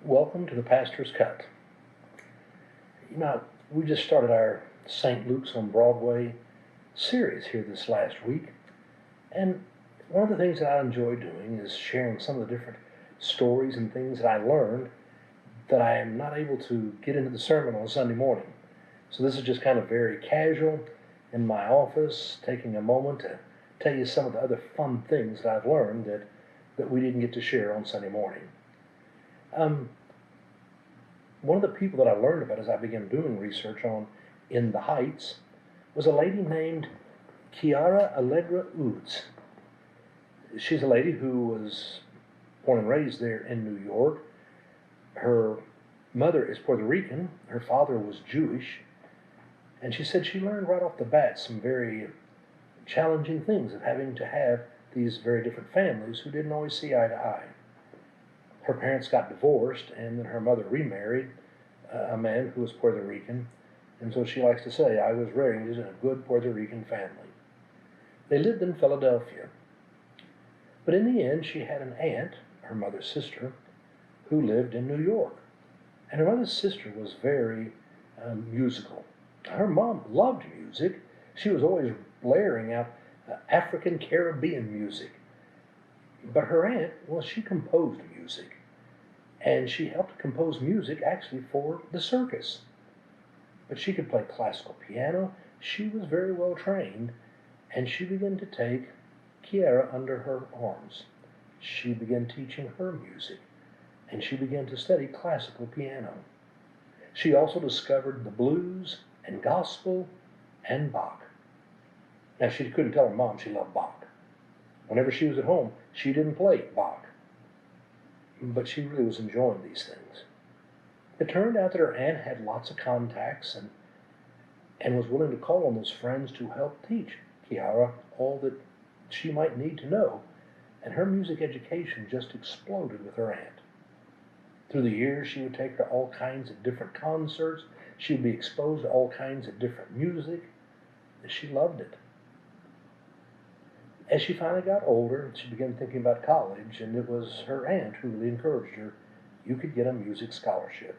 Welcome to the Pastor's Cut. You know, we just started our St. Luke's on Broadway series here this last week, and one of the things that I enjoy doing is sharing some of the different stories and things that I learned that I am not able to get into the sermon on Sunday morning. So this is just kind of very casual in my office, taking a moment to tell you some of the other fun things that I've learned that we didn't get to share on Sunday morning. One of the people that I learned about as I began doing research on In the Heights was a lady named Kiara Allegra Udes. She's a lady who was born and raised there in New York. Her mother is Puerto Rican, her father was Jewish, and she said she learned right off the bat some very challenging things of having to have these very different families who didn't always see eye to eye. Her parents got divorced, and then her mother remarried a man who was Puerto Rican, and so she likes to say, I was raised in a good Puerto Rican family. They lived in Philadelphia, but in the end she had an aunt, her mother's sister, who lived in New York, and her mother's sister was very musical. Her mom loved music. She was always blaring out African Caribbean music. But her aunt, well, she composed music, and she helped compose music actually for the circus. But she could play classical piano, she was very well trained, and she began to take Kiara under her arms. She began teaching her music, and she began to study classical piano. She also discovered the blues and gospel and Bach. Now, she couldn't tell her mom she loved Bach. Whenever she was at home, she didn't play Bach, but she really was enjoying these things. It turned out that her aunt had lots of contacts and was willing to call on those friends to help teach Kiara all that she might need to know, and her music education just exploded with her aunt. Through the years, she would take her to all kinds of different concerts. She would be exposed to all kinds of different music, and she loved it. As she finally got older, she began thinking about college, and it was her aunt who really encouraged her. You could get a music scholarship.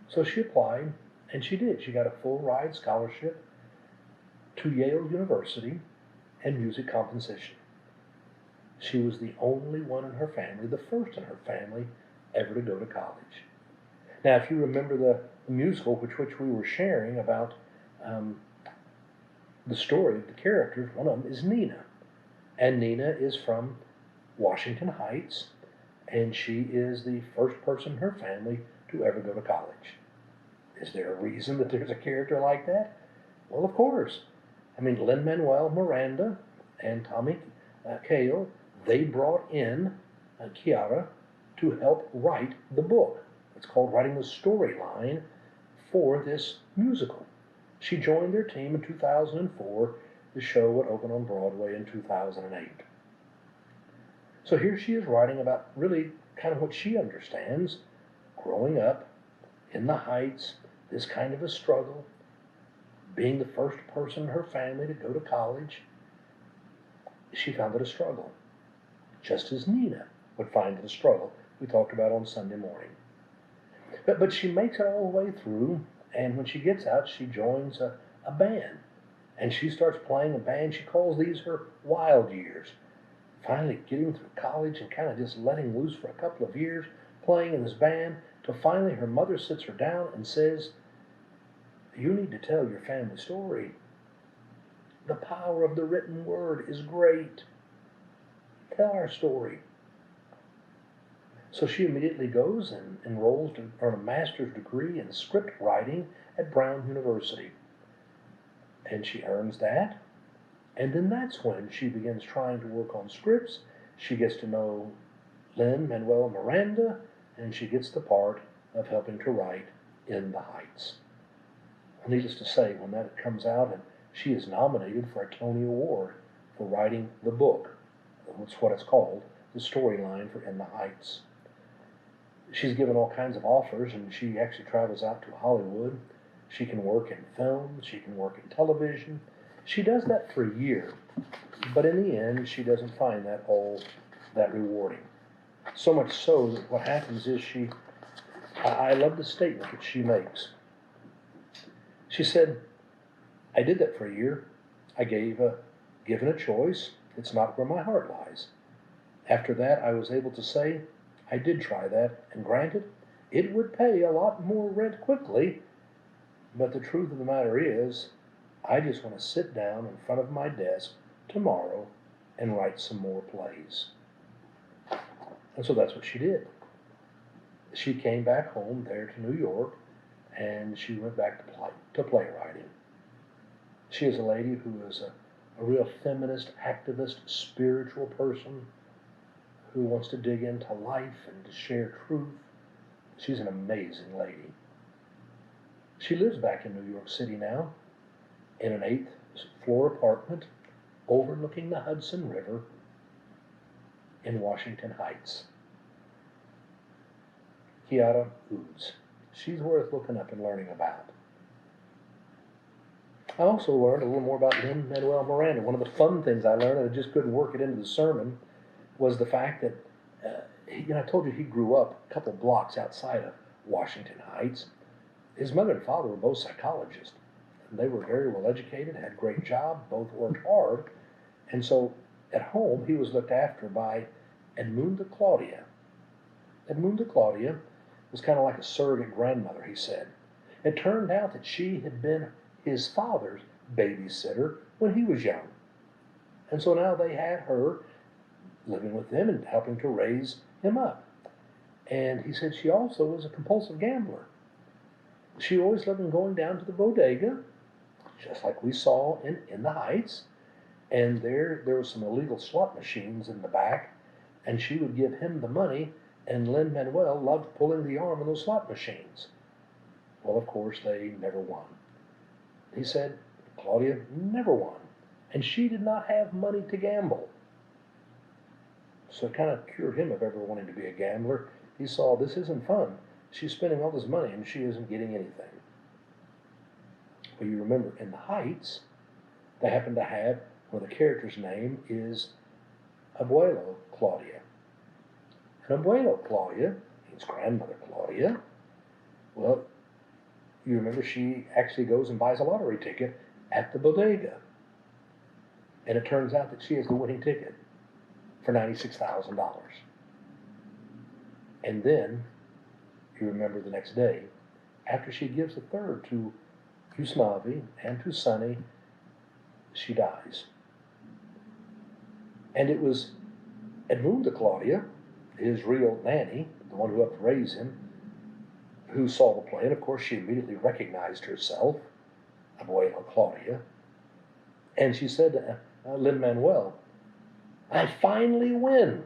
So she applied, and she did. She got a full-ride scholarship to Yale University and music composition. She was the only one in her family, the first in her family, ever to go to college. Now, if you remember the musical which we were sharing about the story of the characters, one of them is Nina. And Nina is from Washington Heights, and she is the first person in her family to ever go to college. Is there a reason that there's a character like that? Well, of course. I mean, Lin Manuel Miranda and Tommy Kail, they brought in Kiara to help write the book. It's called Writing the Storyline for this musical. She joined their team in 2004. The show would open on Broadway in 2008. So here she is writing about really kind of what she understands, growing up in the Heights, this kind of a struggle, being the first person in her family to go to college. She found it a struggle, just as Nina would find it a struggle. We talked about on Sunday morning. But she makes it all the way through, and when she gets out, she joins a band. And she starts playing a band. She calls these her wild years. Finally getting through college and kind of just letting loose for a couple of years, playing in this band, till finally her mother sits her down and says, you need to tell your family story. The power of the written word is great. Tell our story. So she immediately goes and enrolls to earn a master's degree in script writing at Brown University. And she earns that, and then that's when she begins trying to work on scripts. She gets to know Lin Manuel Miranda, and she gets the part of helping to write In the Heights. Needless to say, when that comes out, and she is nominated for a Tony Award for writing the book. That's what it's called, the storyline for In the Heights. She's given all kinds of offers, and she actually travels out to Hollywood. She can work in film, she can work in television. She does that for a year, but in the end, she doesn't find that all that rewarding. So much so that what happens is she I love the statement that she makes. She said, I did that for a year. Given a choice, it's not where my heart lies. After that, I was able to say, I did try that, and granted, it would pay a lot more rent quickly, but the truth of the matter is, I just want to sit down in front of my desk tomorrow and write some more plays. And so that's what she did. She came back home there to New York, and she went back to playwriting. She is a lady who is a real feminist, activist, spiritual person who wants to dig into life and to share truth. She's an amazing lady. She lives back in New York City now, in an 8th floor apartment overlooking the Hudson River in Washington Heights. Kiara Udes. She's worth looking up and learning about. I also learned a little more about Lin Manuel Miranda. One of the fun things I learned, and I just couldn't work it into the sermon, was the fact that, I told you he grew up a couple blocks outside of Washington Heights. His mother and father were both psychologists. They were very well educated, had a great job, both worked hard, and so at home he was looked after by Edmunda Claudia. Edmunda Claudia was kind of like a surrogate grandmother, he said. It turned out that she had been his father's babysitter when he was young. And so now they had her living with them and helping to raise him up. And he said she also was a compulsive gambler. She always loved going down to the bodega, just like we saw in the Heights. And there were some illegal slot machines in the back, and she would give him the money, and Lin Manuel loved pulling the arm on those slot machines. Well, of course, they never won. He said Claudia never won, and she did not have money to gamble. So it kind of cured him of ever wanting to be a gambler. He saw this isn't fun. She's spending all this money, and she isn't getting anything. Well, you remember, in the Heights, they happen to have, well, the character's name is Abuelo Claudia. And Abuelo Claudia means grandmother Claudia. Well, you remember she actually goes and buys a lottery ticket at the bodega. And it turns out that she has the winning ticket for $96,000. And then, you remember the next day, after she gives a third to Yusnavi and to Sonny, she dies. And it was Edmunda Claudia, his real nanny, the one who helped raise him, who saw the play, and of course she immediately recognized herself, Abuela Claudia, and she said to Lin Manuel, I finally win,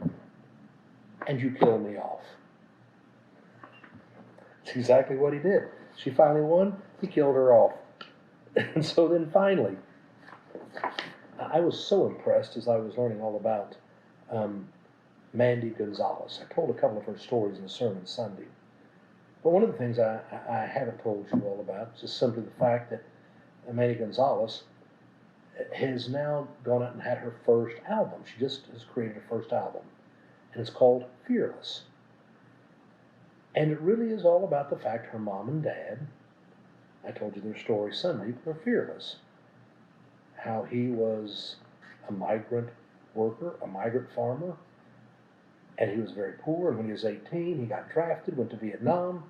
and you kill me off. That's exactly what he did. She finally won, he killed her off. And so then finally, I was so impressed as I was learning all about Mandy Gonzalez. I told a couple of her stories in the sermon Sunday. But one of the things I haven't told you all about is just simply the fact that Mandy Gonzalez has now gone out and had her first album. She just has created her first album, and it's called Fearless. And it really is all about the fact her mom and dad, I told you their story Sunday, were fearless. How he was a migrant worker, a migrant farmer, and he was very poor, and when he was 18, he got drafted, went to Vietnam.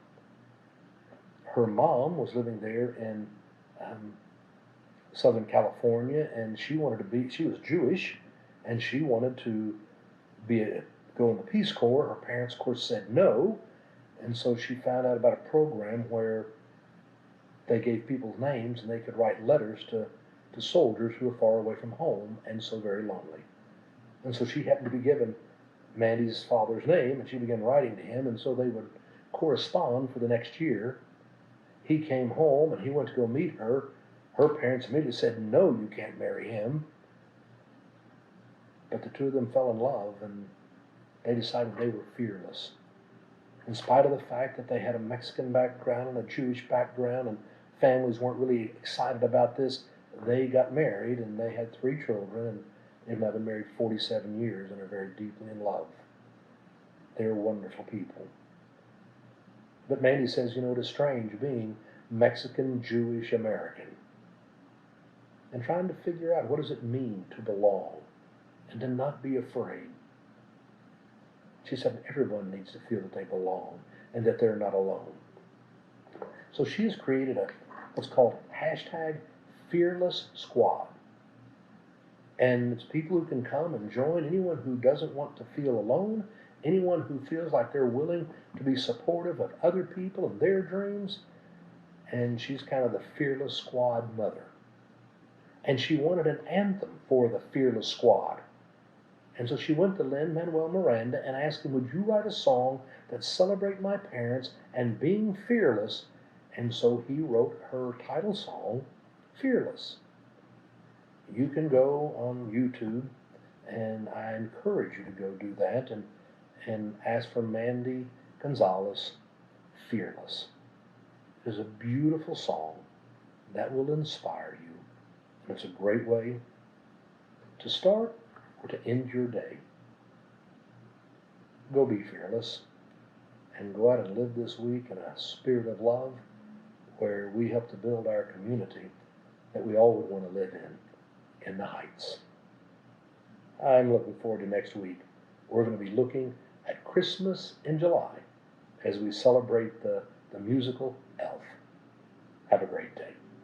Her mom was living there in Southern California, and she was Jewish, and she wanted to go in the Peace Corps. Her parents, of course, said no, and so she found out about a program where they gave people's names, and they could write letters to soldiers who were far away from home and so very lonely. And so she happened to be given Mandy's father's name, and she began writing to him, and so they would correspond for the next year. He came home, and he went to go meet her. Her parents immediately said, no, you can't marry him. But the two of them fell in love, and they decided they were fearless. In spite of the fact that they had a Mexican background and a Jewish background, and families weren't really excited about this, they got married, and they had 3 children, and they've now been married 47 years and are very deeply in love. They're wonderful people. But Mandy says, it is strange being Mexican, Jewish, American, and trying to figure out what does it mean to belong and to not be afraid. She said everyone needs to feel that they belong and that they're not alone. So she has created what's called hashtag Fearless Squad. And it's people who can come and join, anyone who doesn't want to feel alone, anyone who feels like they're willing to be supportive of other people and their dreams. And she's kind of the Fearless Squad mother. And she wanted an anthem for the Fearless Squad. And so she went to Lin Manuel Miranda and asked him, would you write a song that celebrate my parents and being fearless? And so he wrote her title song, Fearless. You can go on YouTube, and I encourage you to go do that and ask for Mandy Gonzalez, Fearless. It is a beautiful song that will inspire you. And it's a great way to start or to end your day. Go be fearless and go out and live this week in a spirit of love where we help to build our community that we all would want to live in the Heights. I'm looking forward to next week. We're going to be looking at Christmas in July as we celebrate the musical Elf. Have a great day.